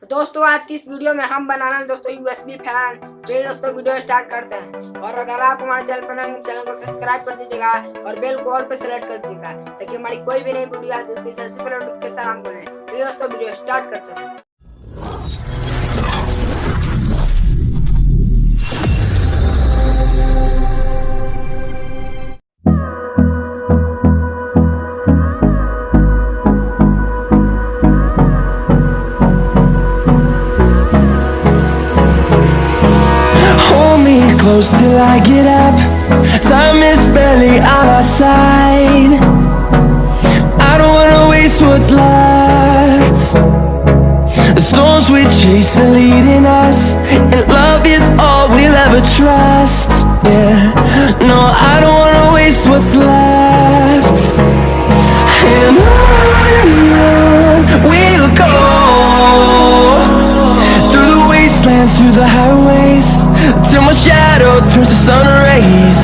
तो दोस्तों आज की इस वीडियो में हम बनाना है दोस्तों यूएसबी फैन। चलिए दोस्तों वीडियो स्टार्ट करते हैं। और अगर आप हमारे चैनल पर नए हैं, चैनल को सब्सक्राइब कर दीजिएगा और बेल को ऑल पे सेलेक्ट कर दीजिएगा ताकि हमारी कोई भी नई वीडियो आए तो उसकी सबसे पहले नोटिफिकेशन आपको मिले। चलिए दोस्तों वीडियो स्टार्ट करते हैं। Close till I get up. Time is barely on our side. I don't wanna waste what's left. The storms we chase are leading us, and love is all we'll ever trust. Yeah, no, I don't wanna waste what's left. And on we'll go, through the wastelands, through the highways, till my shadow turns to sun rays.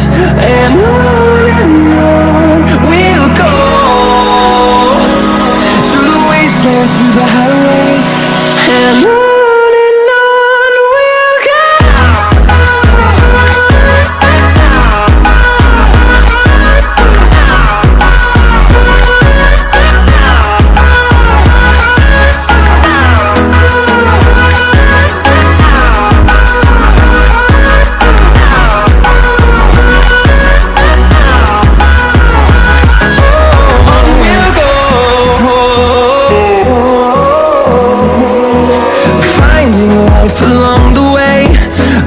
And on we'll go, through the wastelands, through the highways. And on we'll go. Along the way,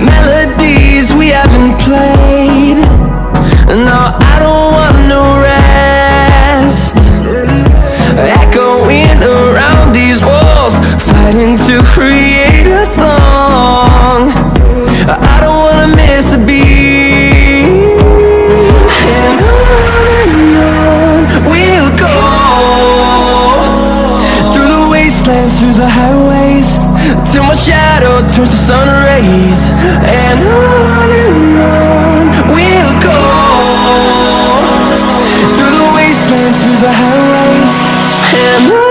melodies we haven't played. No, I don't want no rest. Echoing around these walls, fighting to create a song. I don't wanna miss a beat. And on we'll go, through the wastelands, through the highways, till my shadow turns to sun rays. And on we'll go, through the wastelands, through the highways. And on